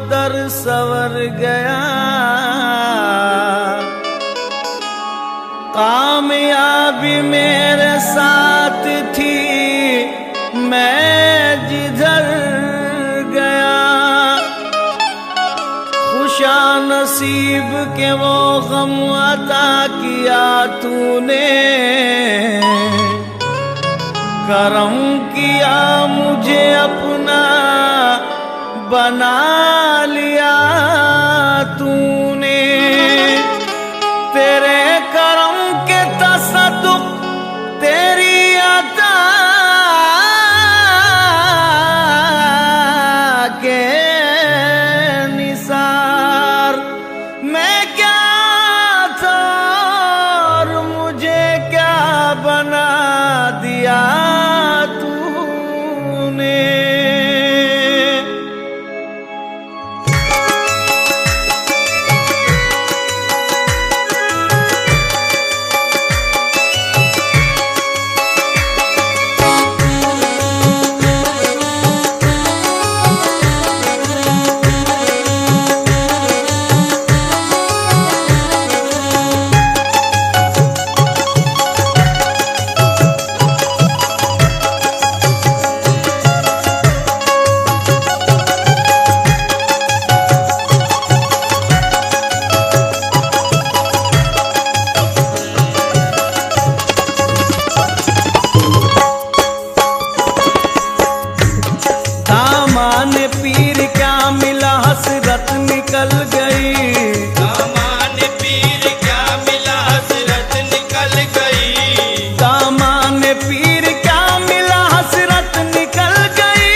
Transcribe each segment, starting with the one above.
दर सवर गया, कामयाबी मेरे साथ थी मैं जिधर गया। खुशा नसीब के वो गम अता किया तूने, करम किया मुझे अपना बना लिया तूने। तेरे करम के तसद्दुक तेरी अता के निसार मैं क्या था और मुझे क्या बना दिया तूने। पीर क्या मिला हसरत निकल गई, दामान पीर क्या मिला हसरत निकल गई, दामान पीर क्या मिला हसरत निकल गई,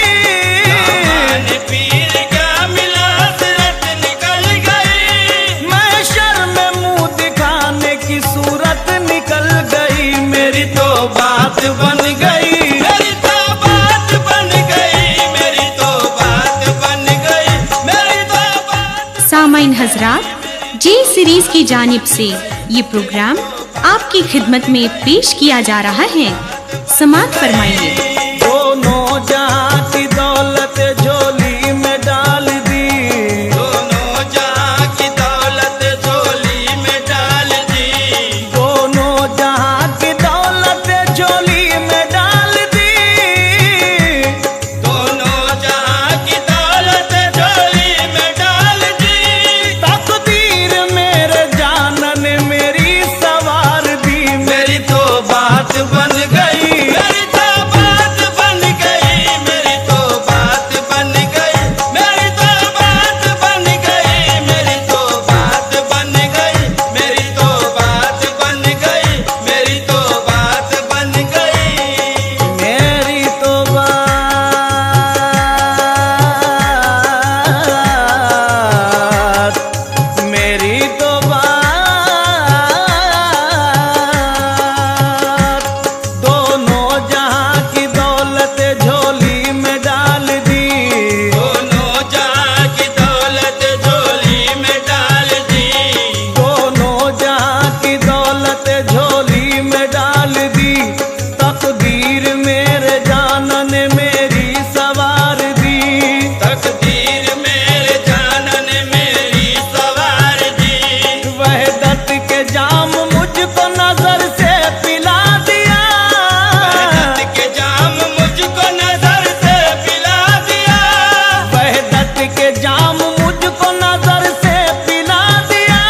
दामान पीर क्या मिला हसरत निकल गई। महशर में मुंह दिखाने की सूरत निकल गई, मेरी तो बात बन गई, मेरी तो बात बन गई, मेरी तो बात बन गई, मेरी तो बात। सामाइन हजरात, जे सीरीज की जानिब से ये प्रोग्राम आपकी खिदमत में पेश किया जा रहा है। समाअत फरमाइए। दोनों जहां की दौलत झोली में डाल दी, दोनों जहां की दौलत झोली में डाल दी, दोनों जहां की दौलत झोली में डाल दी, दोनों जहां की दौलत झोली में डाल दी। तकदीर मेरे जानन मेरी सवार दी, मेरी तो बात बन गई, मेरी तो बात बन गई, मेरी तो बात बन गई, मेरी तो बात बन गई, मेरी तो बात बन गई, मेरी तो बात बन गई, मेरी तो बात बन गई। मेरी तो बात, मेरी तो बात, दोनों जहां की दौलत झोली में डाल दी, दोनों जहां की दौलत झोली में डाल दी, दोनों जहां की दौलत झोली में डाल दी। तकदीर मेरे जानन मेरी सवार दी, तकदीर मेरे जानन मेरी सवार दी। वहदत के जाम मुझको नजर से पिला दिया, वहदत के जाम मुझको नजर से पिला दिया, वहदत के जाम मुझको नजर से पिला दिया,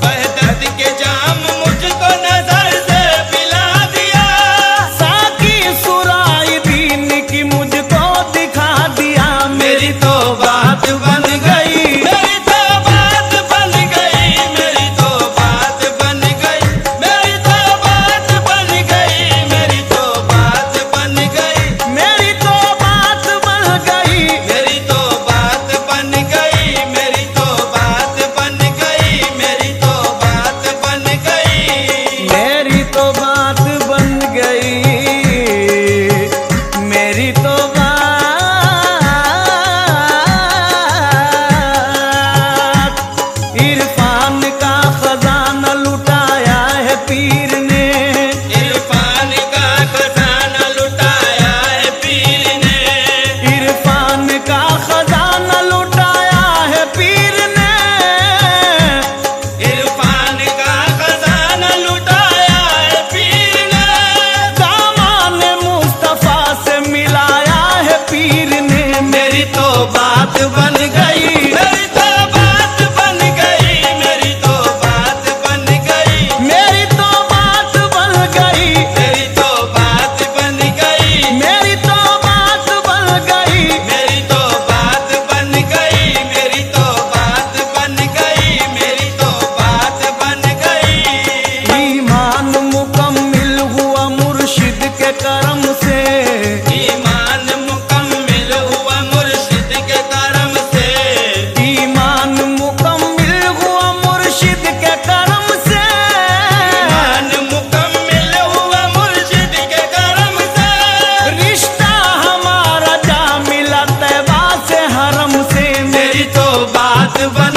वहदत के जाम मुझको नजर से पिला दिया। साकी सुराई दीन की मुझको दिखा दिया, मेरी तो बात बन गई, मेरी तो बात बन गई, मेरी तो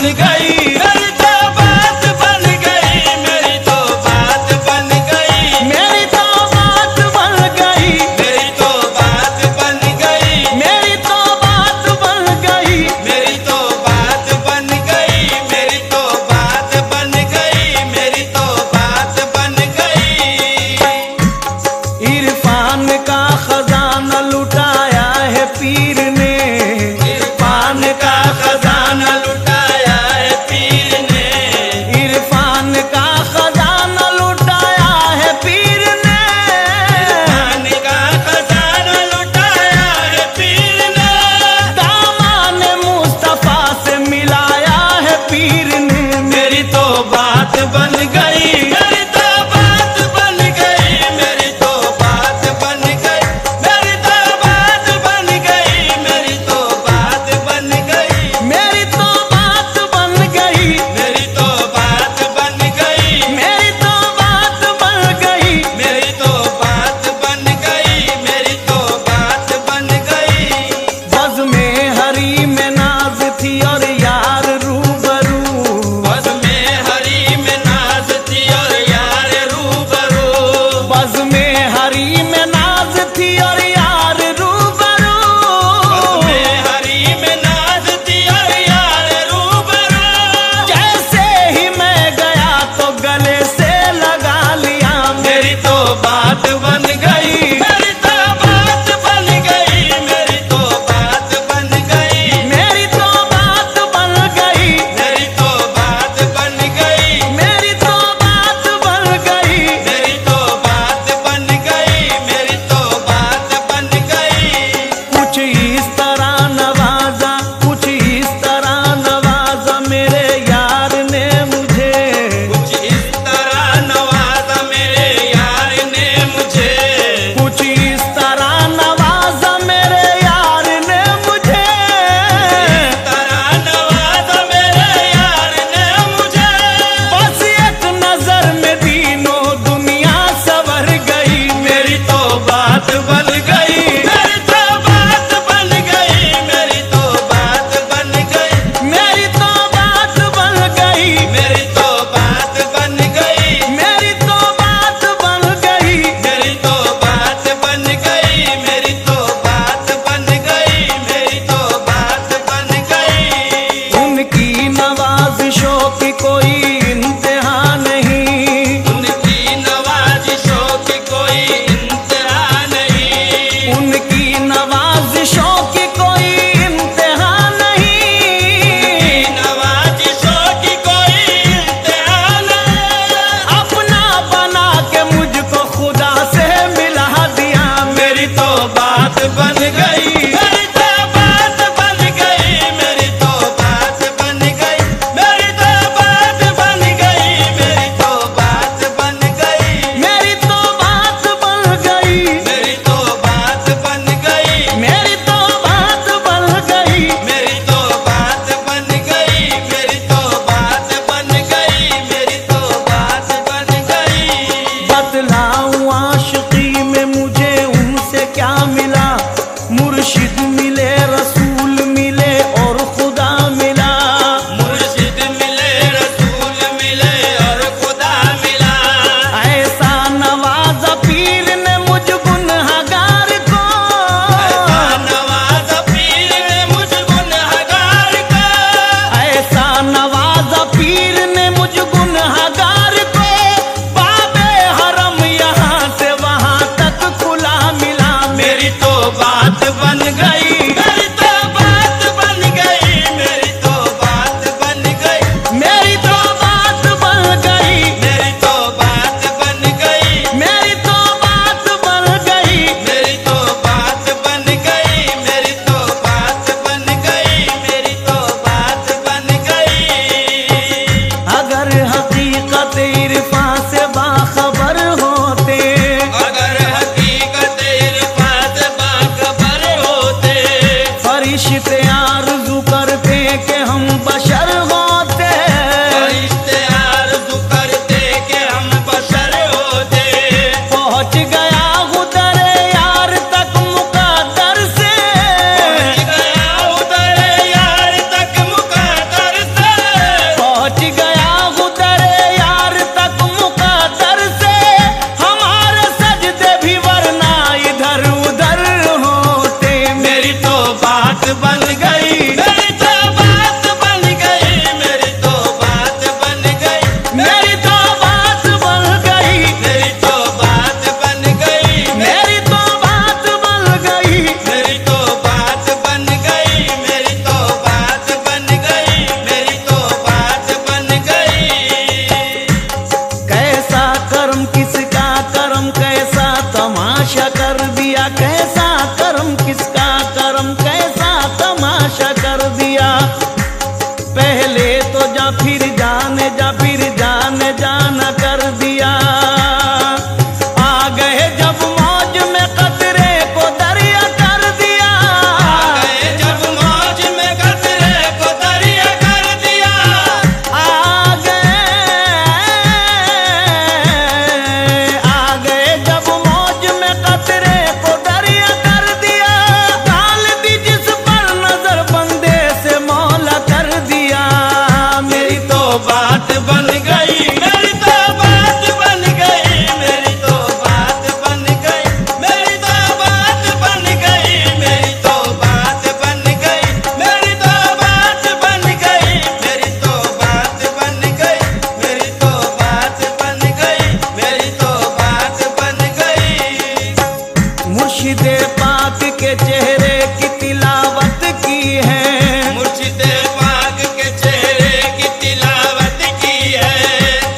गई मेरी तो बात बन गई मेरी तो बात बन गई मेरी तो बात बन गई मेरी तो बात बन गई मेरी तो बात बन गई मेरी तो बात बन गई मेरी तो बात बन गई मेरी तो बात बन गई इरफान का खजाना लुटाया है पीर ने इरफान का खजाना लुटाया है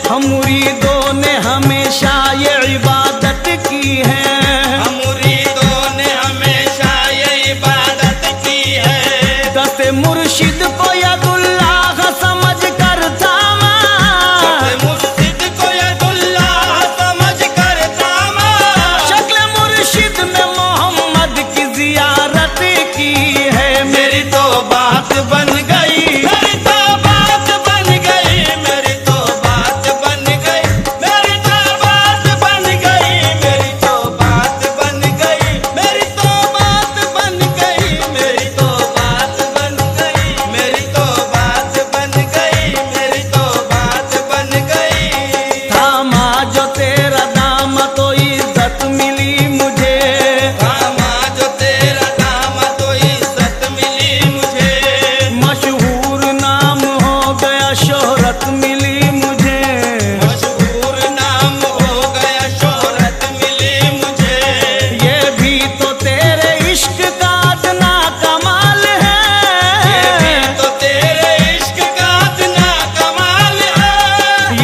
हम मुरीदों ने हमेशा ये इबादत की है, हम मुरीदों ने हमेशा ये इबादत की है। दस्ते मुर्शिद को यदुल्लाह समझ कर थामा, मुर्शिद को यदुल्लाह समझ कर थामा। शक्ल मुर्शिद में मोहम्मद की जियारत की है। मेरी तो बात बन गई, मेरी तो बात बन गई, मेरी तो बात बन गई, मेरी तो बात बन गई, मेरी तो बात बन गई, मेरी तो बात बन गई, मेरी तो बात बन गई, मेरी तो बात बन गई, मेरी तो बात बन गई। थामा जो तेरा दाम तो इज्जत मिली मुझे, थामा जो तेरा दाम तो इज्जत मिली मुझे। मशहूर नाम हो गया शोहरत मिली मुझे, मशहूर नाम हो गया शोहरत मिली मुझे। ये भी तो तेरे इश्क का अदना कमाल है, ये भी तो तेरे इश्क का अदना कमाल है।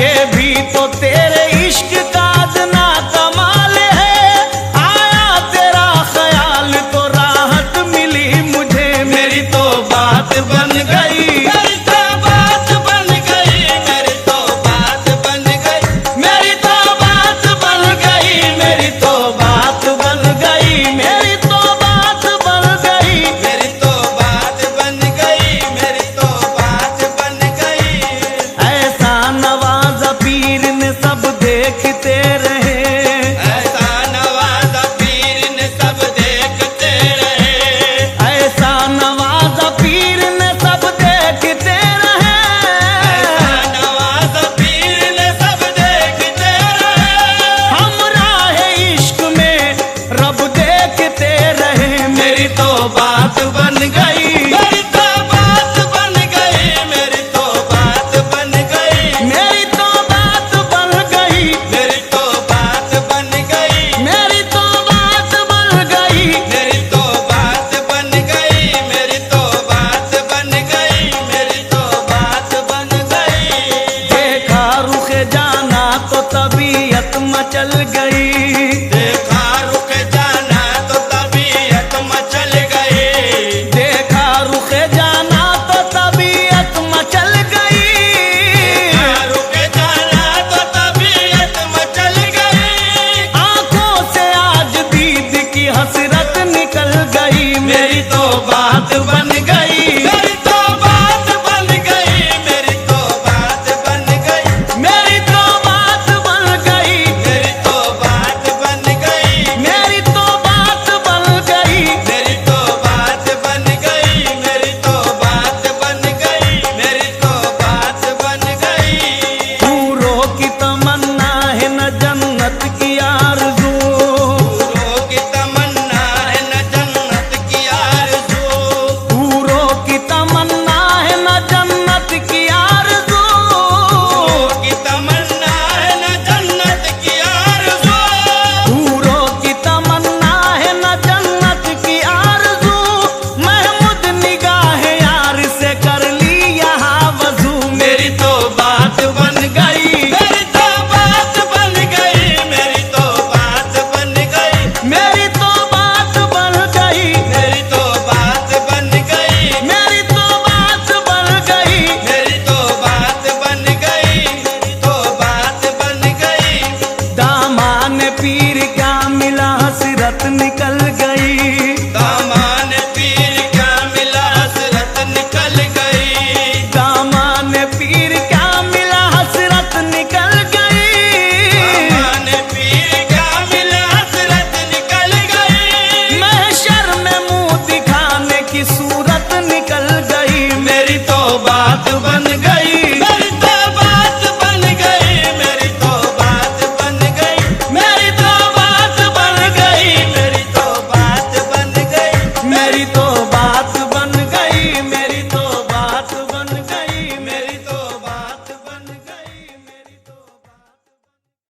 ये भी तो तेरे इश्क का अदना कमाल है। आया तेरा ख्याल तो राहत मिली मुझे। मेरी तो बात बन गई, मेरी तो बात बन गई, मेरी तो बात बन गई, मेरी तो बात बन गई, मेरी तो बात बन गई, मेरी तो बात बन गई, मेरी तो बात बन गई, मेरी तो बात बन गई। ऐसा नवाज़ पीर ने सब देखते रहे, ऐसा नवाज़ा पीर ने सब देखते रहे, ऐसा नवाज़ पीर ने सब देखते रहे। ऐसा नवाज़ा पीर ने सब देखते रहे। हम राह इश्क में रब देखते रहे। मेरी तो बात बन गई, मेरी तो बात बन गई, मेरी तो बात बन गई, मेरी तो बात बन गई, मेरी तो बात बन गई, मेरी तो बात बन गई, मेरी तो बात बन गई, मेरी तो बात बन गई, मेरी तो बात बन गई। देखा रुख जाना तो तबीयत मचल गई,